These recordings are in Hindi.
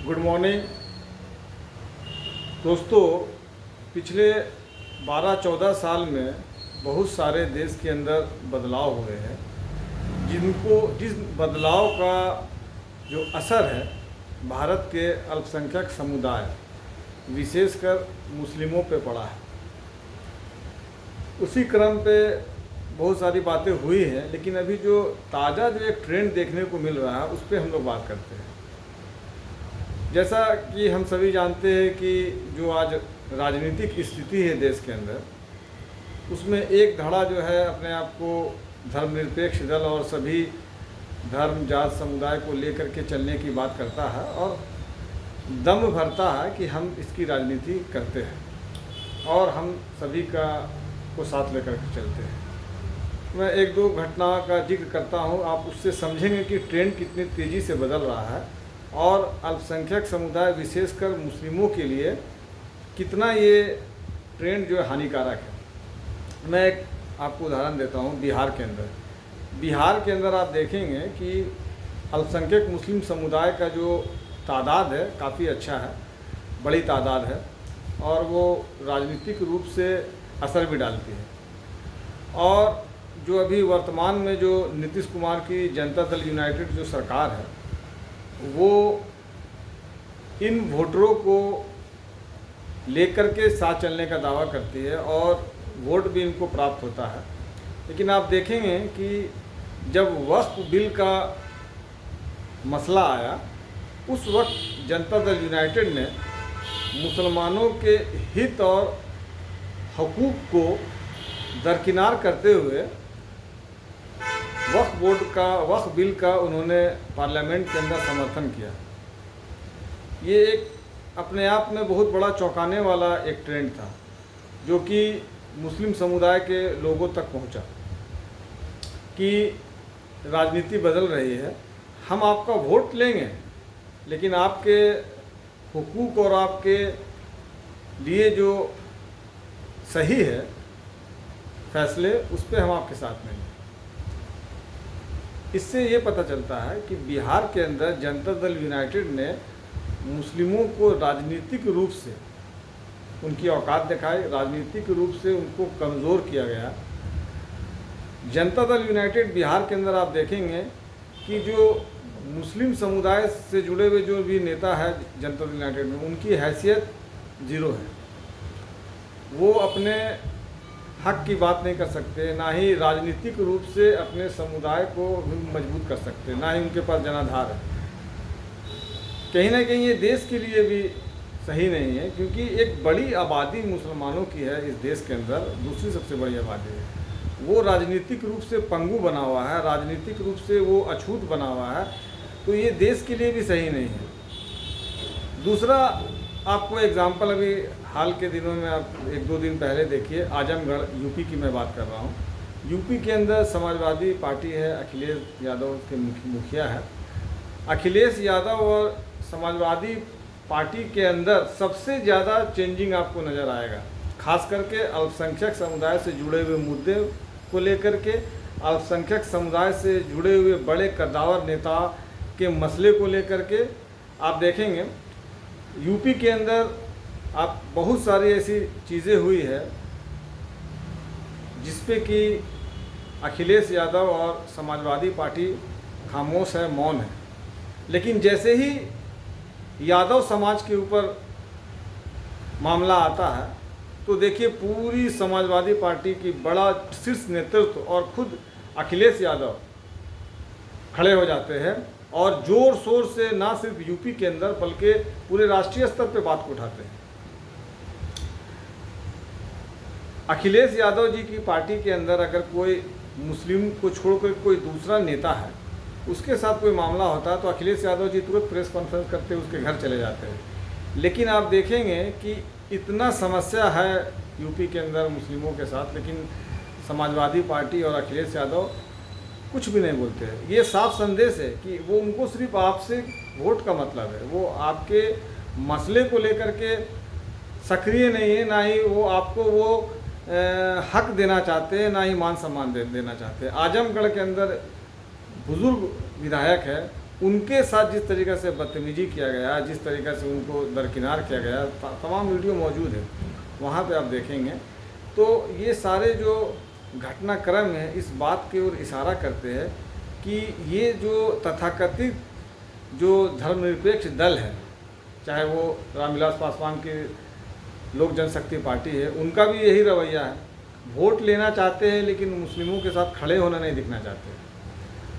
गुड मॉर्निंग दोस्तों। पिछले 12-14 साल में बहुत सारे देश के अंदर बदलाव हुए हैं, जिस बदलाव का जो असर है भारत के अल्पसंख्यक समुदाय विशेषकर मुस्लिमों पे पड़ा है। उसी क्रम पे बहुत सारी बातें हुई हैं, लेकिन अभी जो ताज़ा जो एक ट्रेंड देखने को मिल रहा है उस पर हम लोग बात करते हैं। जैसा कि हम सभी जानते हैं कि जो आज राजनीतिक स्थिति है देश के अंदर, उसमें एक धड़ा जो है अपने आप को धर्मनिरपेक्ष दल और सभी धर्म जात समुदाय को लेकर के चलने की बात करता है और दम भरता है कि हम इसकी राजनीति करते हैं और हम सभी को साथ लेकर के चलते हैं। मैं एक दो घटना का जिक्र करता हूं, आप उससे समझेंगे कि ट्रेंड कितनी तेज़ी से बदल रहा है और अल्पसंख्यक समुदाय विशेषकर मुस्लिमों के लिए कितना ये ट्रेंड जो है हानिकारक है। मैं एक आपको उदाहरण देता हूँ। बिहार के अंदर आप देखेंगे कि अल्पसंख्यक मुस्लिम समुदाय का जो तादाद है काफ़ी अच्छा है, बड़ी तादाद है और वो राजनीतिक रूप से असर भी डालती है। और जो अभी वर्तमान में जो नीतीश कुमार की जनता दल यूनाइटेड जो सरकार है, वो इन वोटरों को लेकर के साथ चलने का दावा करती है और वोट भी इनको प्राप्त होता है। लेकिन आप देखेंगे कि जब वक्फ बिल का मसला आया, उस वक्त जनता दल यूनाइटेड ने मुसलमानों के हित और हकूक़ को दरकिनार करते हुए वक्फ बिल का उन्होंने पार्लियामेंट के अंदर समर्थन किया। ये एक अपने आप में बहुत बड़ा चौंकाने वाला एक ट्रेंड था जो कि मुस्लिम समुदाय के लोगों तक पहुंचा कि राजनीति बदल रही है। हम आपका वोट लेंगे, लेकिन आपके हुकूक और आपके लिए जो सही है फैसले, उस पर हम आपके साथ नहीं हैं। इससे ये पता चलता है कि बिहार के अंदर जनता दल यूनाइटेड ने मुस्लिमों को राजनीतिक रूप से उनकी औकात दिखाई, राजनीतिक रूप से उनको कमज़ोर किया गया। जनता दल यूनाइटेड बिहार के अंदर आप देखेंगे कि जो मुस्लिम समुदाय से जुड़े हुए जो भी नेता है जनता दल यूनाइटेड में, उनकी हैसियत ज़ीरो है। वो अपने हक की बात नहीं कर सकते, ना ही राजनीतिक रूप से अपने समुदाय को मजबूत कर सकते, ना ही उनके पास जनाधार है। कहीं ना कहीं ये देश के लिए भी सही नहीं है, क्योंकि एक बड़ी आबादी मुसलमानों की है इस देश के अंदर, दूसरी सबसे बड़ी आबादी है। वो राजनीतिक रूप से पंगु बना हुआ है, राजनीतिक रूप से वो अछूत बना हुआ है, तो ये देश के लिए भी सही नहीं है। दूसरा आपको एग्जाम्पल अभी हाल के दिनों में आप 1-2 दिन पहले देखिए, आजमगढ़ यूपी की मैं बात कर रहा हूँ। यूपी के अंदर समाजवादी पार्टी है, अखिलेश यादव के मुखिया है। अखिलेश यादव और समाजवादी पार्टी के अंदर सबसे ज़्यादा चेंजिंग आपको नज़र आएगा, खास करके अल्पसंख्यक समुदाय से जुड़े हुए मुद्दे को लेकर के, अल्पसंख्यक समुदाय से जुड़े हुए बड़े कद्दावर नेता के मसले को लेकर के। आप देखेंगे यूपी के अंदर आप बहुत सारी ऐसी चीज़ें हुई है जिसपे कि अखिलेश यादव और समाजवादी पार्टी खामोश है, मौन है। लेकिन जैसे ही यादव समाज के ऊपर मामला आता है तो देखिए पूरी समाजवादी पार्टी की बड़ा शीर्ष नेतृत्व और खुद अखिलेश यादव खड़े हो जाते हैं और ज़ोर शोर से ना सिर्फ यूपी के अंदर बल्कि पूरे राष्ट्रीय स्तर पे बात को उठाते हैं। अखिलेश यादव जी की पार्टी के अंदर अगर कोई मुस्लिम को छोड़कर कोई दूसरा नेता है, उसके साथ कोई मामला होता है तो अखिलेश यादव जी तुरंत प्रेस कॉन्फ्रेंस करते हैं, उसके घर चले जाते हैं। लेकिन आप देखेंगे कि इतना समस्या है यूपी के अंदर मुस्लिमों के साथ, लेकिन समाजवादी पार्टी और अखिलेश यादव कुछ भी नहीं बोलते हैं। ये साफ संदेश है कि वो उनको सिर्फ आपसे वोट का मतलब है, वो आपके मसले को लेकर के सक्रिय नहीं है, ना ही वो आपको वो हक देना चाहते हैं, ना ही मान सम्मान देना चाहते हैं। आजमगढ़ के अंदर बुजुर्ग विधायक है, उनके साथ जिस तरीक़े से बदतमीजी किया गया, जिस तरीक़े से उनको दरकिनार किया गया, तमाम वीडियो मौजूद है, वहाँ पे आप देखेंगे। तो ये सारे जो घटनाक्रम हैं इस बात की ओर इशारा करते हैं कि ये जो तथाकथित जो धर्मनिरपेक्ष दल है, चाहे वो रामविलास पासवान की लोक जनशक्ति पार्टी है, उनका भी यही रवैया है। वोट लेना चाहते हैं लेकिन मुस्लिमों के साथ खड़े होना नहीं दिखना चाहते।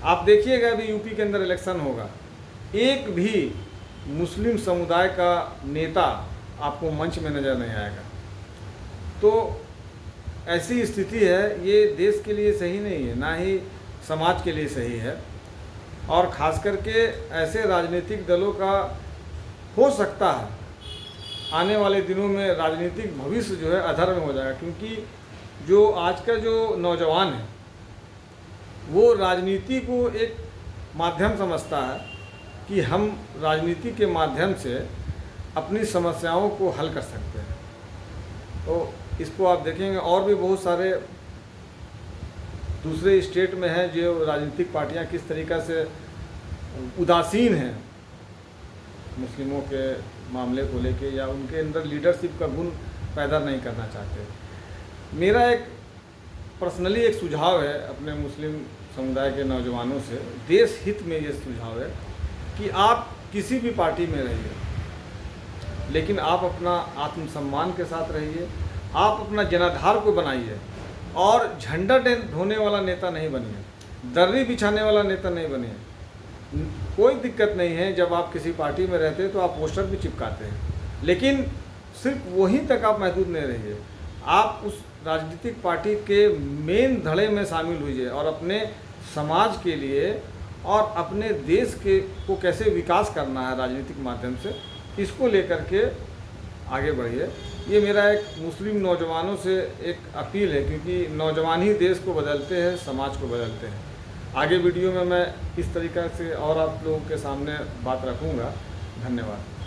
आप देखिएगा अभी यूपी के अंदर इलेक्शन होगा, एक भी मुस्लिम समुदाय का नेता आपको मंच में नज़र नहीं आएगा। तो ऐसी स्थिति है, ये देश के लिए सही नहीं है, ना ही समाज के लिए सही है। और ख़ास करके ऐसे राजनीतिक दलों का हो सकता है आने वाले दिनों में राजनीतिक भविष्य जो है अधर में हो जाएगा, क्योंकि जो आज का जो नौजवान है वो राजनीति को एक माध्यम समझता है कि हम राजनीति के माध्यम से अपनी समस्याओं को हल कर सकते हैं। तो इसको आप देखेंगे और भी बहुत सारे दूसरे स्टेट में हैं जो राजनीतिक पार्टियां किस तरीक़ा से उदासीन हैं मुस्लिमों के मामले को लेके, या उनके अंदर लीडरशिप का गुण पैदा नहीं करना चाहते। मेरा एक पर्सनली एक सुझाव है अपने मुस्लिम समुदाय के नौजवानों से, देश हित में ये सुझाव है कि आप किसी भी पार्टी में रहिए, लेकिन आप अपना आत्मसम्मान के साथ रहिए, आप अपना जनाधार को बनाइए और झंडा ढोने वाला नेता नहीं बनिए, दर्री बिछाने वाला नेता नहीं बनिए। कोई दिक्कत नहीं है, जब आप किसी पार्टी में रहते हैं तो आप पोस्टर भी चिपकाते हैं, लेकिन सिर्फ वहीं तक आप महदूद नहीं रहिए। आप उस राजनीतिक पार्टी के मेन धड़े में शामिल हुइए और अपने समाज के लिए और अपने देश के को कैसे विकास करना है राजनीतिक माध्यम से, इसको लेकर के आगे बढ़िए। ये मेरा एक मुस्लिम नौजवानों से एक अपील है, क्योंकि नौजवान ही देश को बदलते हैं, समाज को बदलते हैं। आगे वीडियो में मैं इस तरीक़े से और आप लोगों के सामने बात रखूँगा। धन्यवाद।